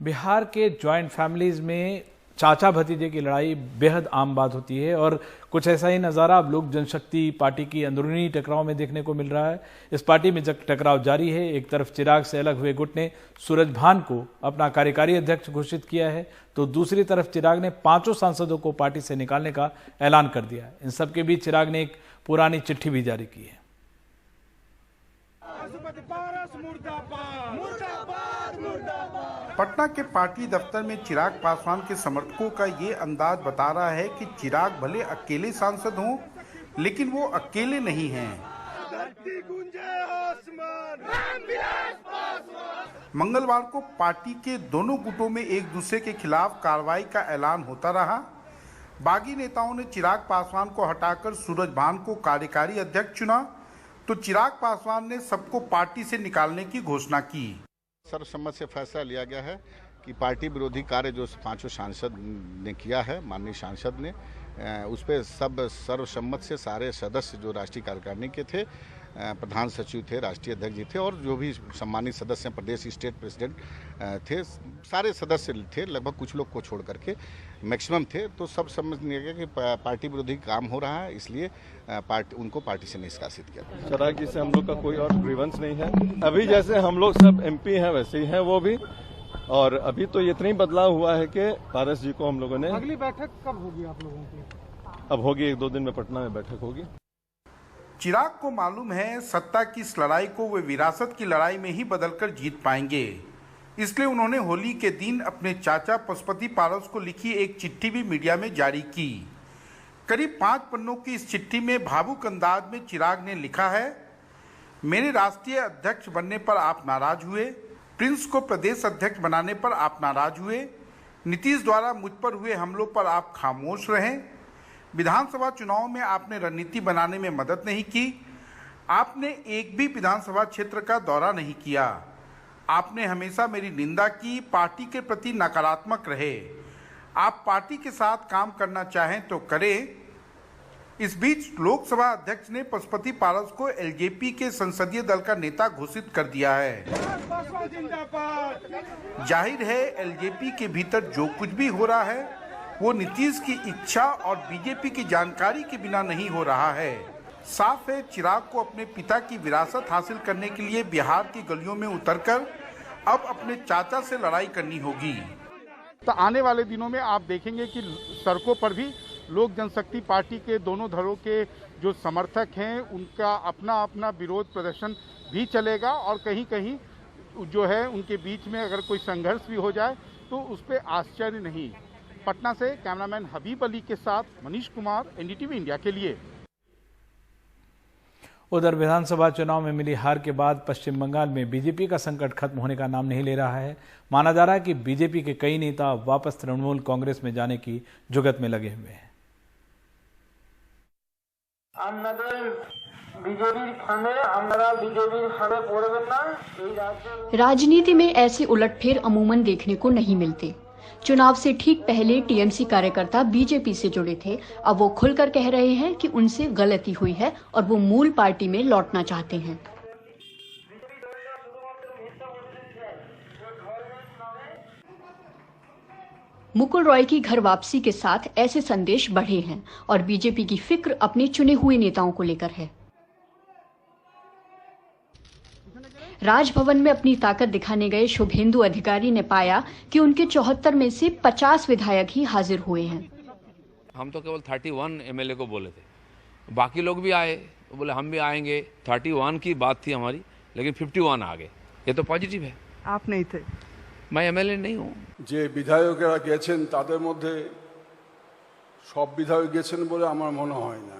बिहार के joint families में चाचा भतीजे की लड़ाई बेहद आम बात होती है और कुछ ऐसा ही नज़ारा अब लोक जनशक्ति पार्टी की अंदरूनी टकराव में देखने को मिल रहा है। इस पार्टी में जब टकराव जारी है, एक तरफ चिराग से अलग हुए गुट ने सूरजभान को अपना कार्यकारी अध्यक्ष घोषित किया है, तो दूसरी तरफ चिराग ने 5 सांसदों को पार्टी से निकालने का ऐलान कर दिया है। इन सबके बीच चिराग ने एक पुरानी चिट्ठी भी जारी की है। पटना के पार्टी दफ्तर में चिराग पासवान के समर्थकों का ये अंदाज बता रहा है कि चिराग भले अकेले सांसद हों, लेकिन वो अकेले नहीं हैं। मंगलवार को पार्टी के दोनों गुटों में एक दूसरे के खिलाफ कार्रवाई का ऐलान होता रहा। बागी नेताओं ने चिराग पासवान को हटाकर सूरजभान को कार्यकारी अध्यक्ष चुना, तो चिराग पासवान ने सबको पार्टी से निकालने की घोषणा की। सर्वसम्मत से फैसला लिया गया है कि पार्टी विरोधी कार्य जो 5 सांसद ने किया है, माननीय सांसद ने, उस पर सब सर्वसम्मत से सारे सदस्य जो राष्ट्रीय कार्यकारिणी के थे, प्रधान सचिव थे, राष्ट्रीय अध्यक्ष जी थे और जो भी सम्मानित सदस्य हैं, प्रदेश स्टेट प्रेसिडेंट थे, सारे सदस्य थे, लगभग कुछ लोग को छोड़ करके मैक्सिमम थे, तो सब समझ लिया गया कि पार्टी विरोधी काम हो रहा है, इसलिए उनको पार्टी से निष्कासित किया। चिराग जी से हम लोग का कोई और ग्रीवेंस नहीं है। अभी जैसे हम लोग सब एमपी हैं वैसे ही हैं वो भी, और अभी तो इतना ही बदलाव हुआ है कि पारस जी को हम लोगों ने। अगली बैठक कब होगी आप लोगों की? अब होगी 1-2 दिन में पटना में बैठक होगी। चिराग को मालूम है सत्ता की इस लड़ाई को वे विरासत की लड़ाई में ही बदलकर जीत पाएंगे, इसलिए उन्होंने होली के दिन अपने चाचा पशुपति पारस को लिखी एक चिट्ठी भी मीडिया में जारी की। करीब 5 पन्नों की इस चिट्ठी में भावुक अंदाज में चिराग ने लिखा है, मेरे राष्ट्रीय अध्यक्ष बनने पर आप नाराज हुए, प्रिंस को प्रदेश अध्यक्ष बनाने पर आप नाराज हुए, नीतीश द्वारा मुझ पर हुए हमलों पर आप खामोश रहें, विधानसभा चुनाव में आपने रणनीति बनाने में मदद नहीं की, आपने एक भी विधानसभा क्षेत्र का दौरा नहीं किया, आपने हमेशा मेरी निंदा की, पार्टी के प्रति नकारात्मक रहे, आप पार्टी के साथ काम करना चाहें तो करें। इस बीच लोकसभा अध्यक्ष ने पशुपति पारस को एलजेपी के संसदीय दल का नेता घोषित कर दिया है। जाहिर है एलजेपी के भीतर जो कुछ भी हो रहा है वो नीतीश की इच्छा और बीजेपी की जानकारी के बिना नहीं हो रहा है। साफ है चिराग को अपने पिता की विरासत हासिल करने के लिए बिहार की गलियों में उतरकर अब अपने चाचा से लड़ाई करनी होगी। तो आने वाले दिनों में आप देखेंगे कि सड़कों पर भी लोक जनशक्ति पार्टी के दोनों धड़ों के जो समर्थक हैं उनका अपना अपना विरोध प्रदर्शन भी चलेगा, और कहीं कहीं जो है उनके बीच में अगर कोई संघर्ष भी हो जाए तो उस पर आश्चर्य नहीं। पटना से कैमरामैन हबीब अली के साथ मनीष कुमार, एनडीटीवी इंडिया के लिए। उधर विधानसभा चुनाव में मिली हार के बाद पश्चिम बंगाल में बीजेपी का संकट खत्म होने का नाम नहीं ले रहा है। माना जा रहा है कि बीजेपी के कई नेता वापस तृणमूल कांग्रेस में जाने की जुगत में लगे हुए हैं। राजनीति में ऐसे उलटफेर अमूमन देखने को नहीं मिलते। चुनाव से ठीक पहले टीएमसी कार्यकर्ता बीजेपी से जुड़े थे, अब वो खुलकर कह रहे हैं कि उनसे गलती हुई है और वो मूल पार्टी में लौटना चाहते हैं। मुकुल रॉय की घर वापसी के साथ ऐसे संदेश बढ़े हैं और बीजेपी की फिक्र अपने चुने हुए नेताओं को लेकर है। राजभवन में अपनी ताकत दिखाने गए शुभेंदु अधिकारी ने पाया कि उनके 74 में से 50 विधायक ही हाजिर हुए हैं। हम तो केवल 31 एमएलए को बोले थे, बाकी लोग भी आए, तो बोले हम भी आएंगे। 31 की बात थी हमारी, लेकिन 51 आ गए। ये तो पॉजिटिव है। आप नहीं थे? मैं एमएलए नहीं हूँ। যে বিধায়কেরা গেছেন তাদের মধ্যে সব বিধায়ক গেছেন বলে আমার মনে হয় না।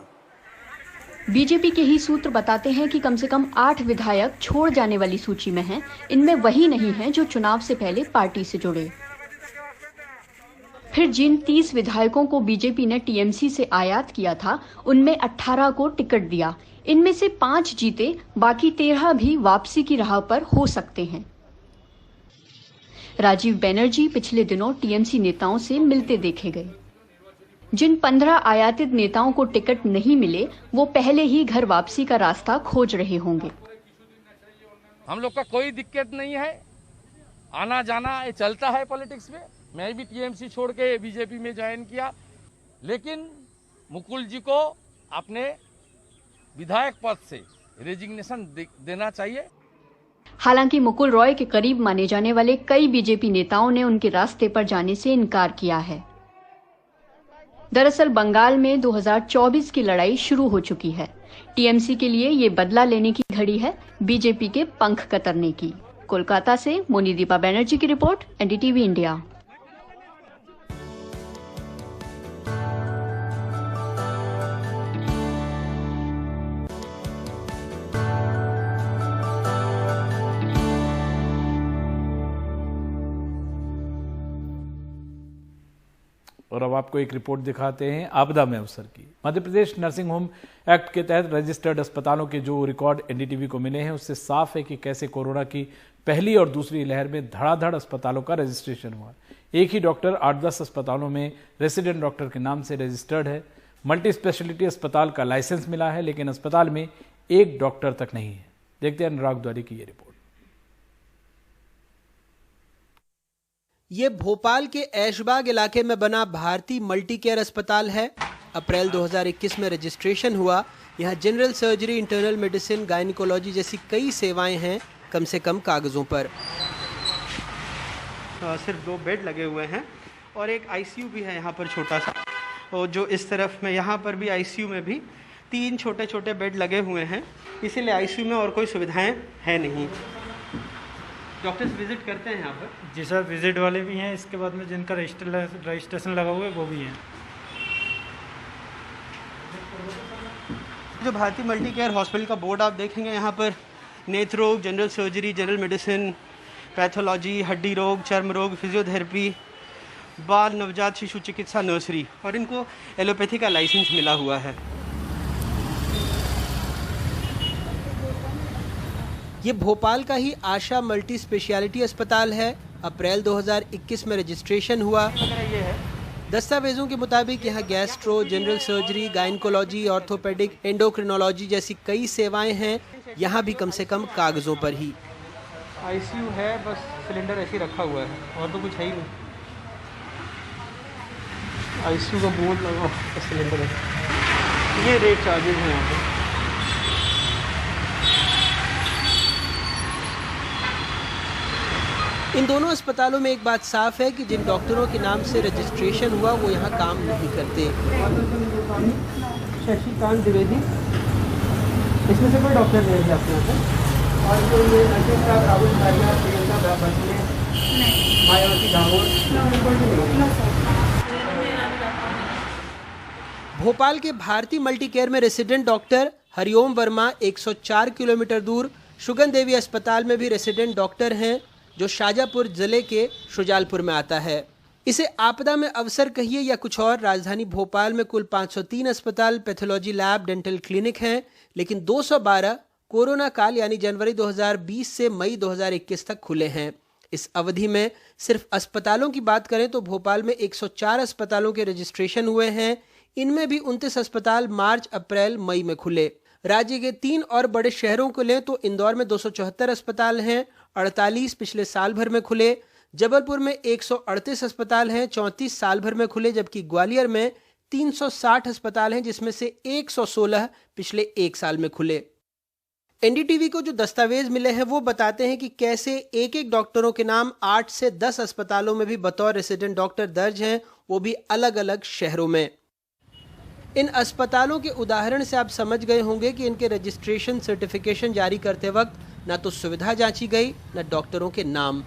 बीजेपी के ही सूत्र बताते हैं कि कम से कम 8 विधायक छोड़ जाने वाली सूची में हैं। इनमें वही नहीं है जो चुनाव से पहले पार्टी से जुड़े। फिर जिन 30 विधायकों को बीजेपी ने टीएमसी से आयात किया था, उनमें 18 को टिकट दिया। इनमें से 5 जीते, बाकी 13 भी वापसी की राह पर हो सकते हैं। राजीव बनर्जी पिछले दिनों टीएमसी नेताओं से मिलते देखे गए। जिन 15 आयातित नेताओं को टिकट नहीं मिले, वो पहले ही घर वापसी का रास्ता खोज रहे होंगे। हम लोग का कोई दिक्कत नहीं है, आना जाना ये चलता है पॉलिटिक्स में। मैं भी टीएमसी छोड़ के बीजेपी में ज्वाइन किया, लेकिन मुकुल जी को अपने विधायक पद से रेजिग्नेशन देना चाहिए। हालांकि मुकुल रॉय के करीब माने जाने वाले कई बीजेपी नेताओं ने उनके रास्ते पर जाने से इनकार किया है। दरअसल बंगाल में 2024 की लड़ाई शुरू हो चुकी है। टीएमसी के लिए ये बदला लेने की घड़ी है, बीजेपी के पंख कतरने की। कोलकाता से मोनीदीपा बनर्जी की रिपोर्ट, एनडीटीवी इंडिया। और अब आपको एक रिपोर्ट दिखाते हैं आपदा में अवसर की। Madhya Pradesh nursing home act के तहत रजिस्टर्ड अस्पतालों के जो रिकॉर्ड एनडीटीवी को मिले हैं, उससे साफ है कि कैसे कोरोना की पहली और दूसरी लहर में धड़ाधड़ अस्पतालों का रजिस्ट्रेशन हुआ। एक ही डॉक्टर 8-10 अस्पतालों में रेसिडेंट डॉक्टर के नाम से रजिस्टर्ड है। मल्टी स्पेशलिटी अस्पताल का लाइसेंस मिला है, लेकिन अस्पताल में एक डॉक्टर तक नहीं है। देखते हैं अनुराग द्वारी की ये रिपोर्ट। ये भोपाल के ऐशबाग इलाके में बना भारती मल्टी केयर अस्पताल है। अप्रैल 2021 में रजिस्ट्रेशन हुआ। यहाँ general surgery, internal medicine, gynaecology जैसी कई सेवाएं हैं, कम से कम कागजों पर। सिर्फ 2 बेड लगे हुए हैं और एक आईसीयू भी है यहाँ पर छोटा सा, और जो इस तरफ में यहाँ पर भी आईसीयू में भी 3 छोटे छोटे बेड लगे हुए हैं, इसीलिए आईसीयू में और कोई सुविधाएं है नहीं। डॉक्टर्स विजिट करते हैं यहाँ पर? जी सर, विजिट वाले भी हैं, इसके बाद में जिनका रजिस्ट्रेशन लगा हुआ है वो भी हैं। जो भारती मल्टी केयर हॉस्पिटल का बोर्ड आप देखेंगे, यहाँ पर नेत्र रोग, general surgery, general medicine, pathology, हड्डी रोग, चर्म रोग, फिजियोथेरेपी, बाल नवजात शिशु चिकित्सा, नर्सरी, और इनको एलोपैथी का लाइसेंस मिला हुआ है। ये भोपाल का ही आशा मल्टी स्पेशलिटी अस्पताल है। अप्रैल 2021 में रजिस्ट्रेशन हुआ। दस्तावेजों के मुताबिक यहाँ gastro, general surgery, gynaecology, orthopaedic, endocrinology जैसी कई सेवाएं हैं, यहाँ भी कम से कम कागजों पर ही। आईसीयू है, बस सिलेंडर ऐसे रखा हुआ है और तो कुछ है ही नहीं। आईसीयू का बोर्ड लगा, सिलेंडर है। ये रेट चार्जेस हैं यहाँ पे। इन दोनों अस्पतालों में एक बात साफ है कि जिन डॉक्टरों के नाम से रजिस्ट्रेशन हुआ वो यहाँ काम नहीं करते। शशिकांत द्विवेदी, इसमें से कोई डॉक्टर नहीं है आपके यहाँ पे? और जो ये राहुल भारिया, प्रियंका बसले, मायावती दामोद, भोपाल के भारती मल्टी केयर में resident doctor Hariom Verma 104 kilometre दूर शुगन देवी अस्पताल में भी रेसिडेंट डॉक्टर हैं, जो शाजापुर जिले के शुजालपुर में आता है। इसे आपदा में अवसर कहिए या कुछ और, राजधानी भोपाल में कुल 503 अस्पताल, पैथोलॉजी लैब, डेंटल क्लिनिक हैं, लेकिन 212 कोरोना काल यानी जनवरी 2020 से मई 2021 तक खुले हैं। इस अवधि में सिर्फ अस्पतालों की बात करें तो भोपाल में 104 अस्पतालों के रजिस्ट्रेशन हुए हैं। इनमें भी 29 अस्पताल मार्च, अप्रैल, मई में खुले। राज्य के 3 और बड़े शहरों को लें तो इंदौर में 274 अस्पताल हैं, 48 पिछले साल भर में खुले। जबलपुर में 138 अस्पताल हैं, 34 साल भर में खुले, जबकि ग्वालियर में 360 अस्पताल हैं, जिसमें से 116 पिछले 1 साल में खुले। एनडीटीवी को जो दस्तावेज मिले हैं वो बताते हैं कि कैसे एक एक डॉक्टरों के नाम 8 से 10 अस्पतालों में भी बतौर रेसिडेंट डॉक्टर दर्ज हैं, वो भी अलग अलग शहरों में। इन अस्पतालों के उदाहरण से आप समझ गए होंगे कि इनके रजिस्ट्रेशन सर्टिफिकेशन जारी करते वक्त न तो सुविधा जांची गई, न डॉक्टरों के नाम।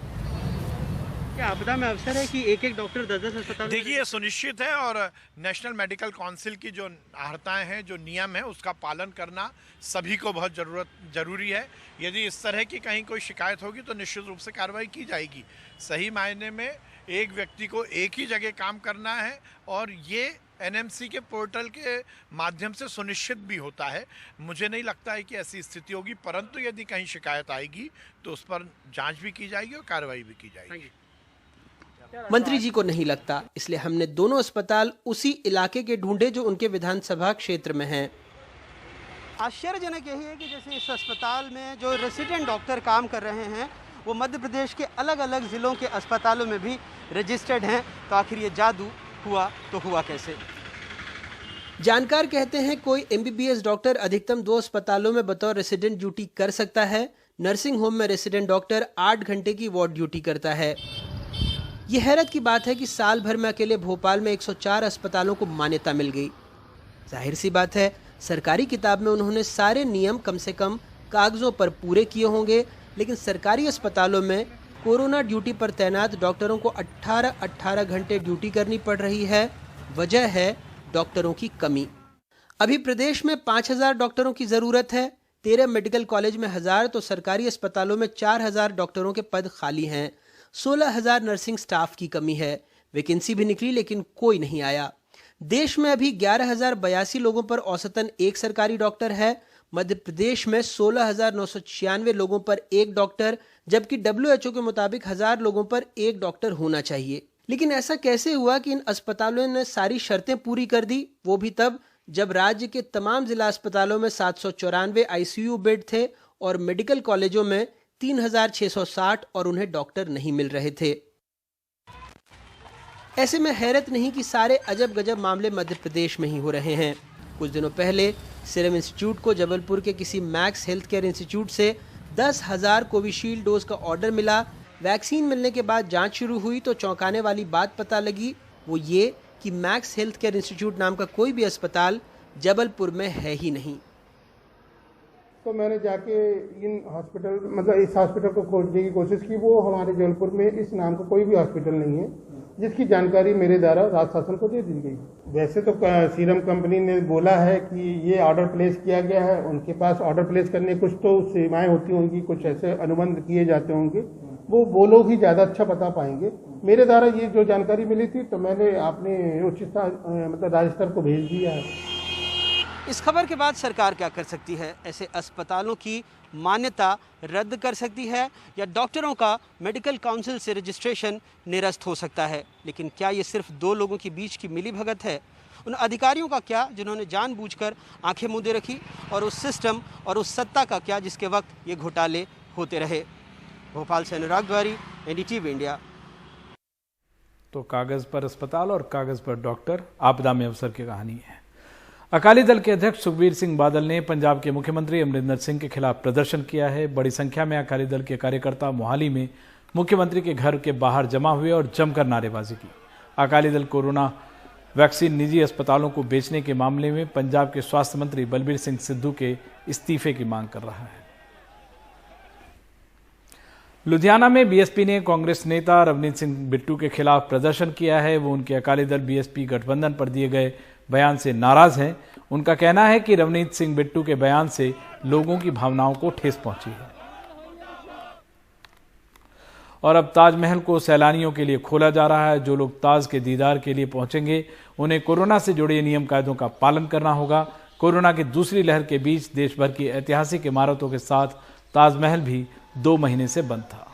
क्या आपदा में अवसर है कि एक एक डॉक्टर 10-10 अस्पताल? देखिए, ये सुनिश्चित है और नेशनल मेडिकल काउंसिल की जो आहर्ताएं हैं, जो नियम है, उसका पालन करना सभी को बहुत जरूरी है। यदि इस तरह की कहीं कोई शिकायत होगी तो निश्चित रूप से कार्रवाई की जाएगी। सही मायने में एक व्यक्ति को एक ही जगह काम करना है और ये एनएमसी के पोर्टल के माध्यम से सुनिश्चित भी होता है। मुझे नहीं लगता है कि ऐसी स्थिति होगी, परंतु यदि कहीं शिकायत आएगी तो उस पर जांच भी की जाएगी और कार्रवाई भी की जाएगी। मंत्री जी को नहीं लगता, इसलिए हमने दोनों अस्पताल उसी इलाके के ढूंढे जो उनके विधानसभा क्षेत्र में हैं। आश्चर्यजनक यही है कि जैसे इस अस्पताल में जो रेसिडेंट डॉक्टर काम कर रहे हैं वो मध्य प्रदेश के अलग अलग ज़िलों के अस्पतालों में भी रजिस्टर्ड हैं। तो आखिर ये जादू हुआ तो हुआ कैसे? जानकार कहते हैं कोई MBBS डॉक्टर अधिकतम 2 अस्पतालों में बतौर रेसिडेंट ड्यूटी कर सकता है। नर्सिंग होम में रेसिडेंट डॉक्टर 8 घंटे की वार्ड ड्यूटी करता है। ये हैरत की बात है कि साल भर में अकेले भोपाल में 104 अस्पतालों को मान्यता मिल गई। जाहिर सी बात है, सरकारी किताब में उन्होंने सारे नियम कम से कम कागजों पर पूरे किए होंगे, लेकिन सरकारी अस्पतालों में कोरोना ड्यूटी पर तैनात डॉक्टरों को 18 घंटे ड्यूटी करनी पड़ रही है। वजह है डॉक्टरों की कमी। अभी प्रदेश में 5000 डॉक्टरों की जरूरत है। 13 मेडिकल कॉलेज में 1000 तो सरकारी अस्पतालों में 4000 डॉक्टरों के पद खाली हैं। 16000 नर्सिंग स्टाफ की कमी है। वैकेंसी भी निकली लेकिन कोई नहीं आया। देश में अभी 11082 लोगों पर औसतन एक सरकारी डॉक्टर है। मध्य प्रदेश में 16996 लोगों पर एक डॉक्टर, जबकि WHO के मुताबिक 1000 लोगों पर एक डॉक्टर होना चाहिए। लेकिन ऐसा कैसे हुआ कि इन अस्पतालों ने सारी शर्तें पूरी कर दी, वो भी तब जब राज्य के तमाम जिला अस्पतालों में 794 ICU बेड थे और मेडिकल कॉलेजों में 3660 और उन्हें डॉक्टर नहीं मिल रहे थे। ऐसे में हैरत नहीं कि सारे अजब गजब मामले मध्य प्रदेश में ही हो रहे हैं। कुछ दिनों पहले सीरम इंस्टीट्यूट को जबलपुर के किसी मैक्स हेल्थ केयर इंस्टीट्यूट से 10,000 कोविशील्ड डोज का ऑर्डर मिला। वैक्सीन मिलने के बाद जांच शुरू हुई तो चौंकाने वाली बात पता लगी, वो ये कि मैक्स हेल्थ केयर इंस्टीट्यूट नाम का कोई भी अस्पताल जबलपुर में है ही नहीं। तो मैंने जाके इन हॉस्पिटल मतलब इस हॉस्पिटल को खोजने की कोशिश की। वो हमारे जबलपुर में इस नाम का कोई भी हॉस्पिटल नहीं है जिसकी जानकारी मेरे द्वारा राज्य शासन को दे दी गई। वैसे तो सीरम कंपनी ने बोला है कि ये ऑर्डर प्लेस किया गया है। उनके पास ऑर्डर प्लेस करने कुछ तो सीमाएं होती होंगी, कुछ ऐसे अनुबंध किए जाते होंगे, वो लोग ही ज़्यादा अच्छा बता पाएंगे। मेरे द्वारा ये जो जानकारी मिली थी तो मैंने अपने उच्च मतलब राज्य स्तर को भेज दिया है। इस खबर के बाद सरकार क्या कर सकती है? ऐसे अस्पतालों की मान्यता रद्द कर सकती है या डॉक्टरों का मेडिकल काउंसिल से रजिस्ट्रेशन निरस्त हो सकता है। लेकिन क्या ये सिर्फ 2 लोगों के बीच की मिलीभगत है? उन अधिकारियों का क्या जिन्होंने जानबूझकर आंखें मूंदे रखी, और उस सिस्टम और उस सत्ता का क्या जिसके वक्त ये घोटाले होते रहे? भोपाल से अनुराग द्वारी, NDTV इंडिया। तो कागज पर अस्पताल और कागज पर डॉक्टर, आपदा में अवसर की कहानी है। अकाली दल के अध्यक्ष सुखबीर सिंह बादल ने पंजाब के मुख्यमंत्री अमरिंदर सिंह के खिलाफ प्रदर्शन किया है। बड़ी संख्या में अकाली दल के कार्यकर्ता मोहाली में मुख्यमंत्री के घर के बाहर जमा हुए और जमकर नारेबाजी की। अकाली दल कोरोना वैक्सीन निजी अस्पतालों को बेचने के मामले में पंजाब के स्वास्थ्य मंत्री बलबीर सिंह सिद्धू के इस्तीफे की मांग कर रहा है। लुधियाना में बीएसपी ने कांग्रेस नेता रवनीत सिंह बिट्टू के खिलाफ प्रदर्शन किया है। वो उनके अकाली दल बीएसपी गठबंधन पर दिए गए बयान से नाराज हैं। उनका कहना है कि रवनीत सिंह बिट्टू के बयान से लोगों की भावनाओं को ठेस पहुंची है। और अब ताजमहल को सैलानियों के लिए खोला जा रहा है। जो लोग ताज के दीदार के लिए पहुंचेंगे उन्हें कोरोना से जुड़े नियम कायदों का पालन करना होगा। कोरोना की दूसरी लहर के बीच देश भर की ऐतिहासिक इमारतों के साथ ताजमहल भी 2 महीने से बंद था।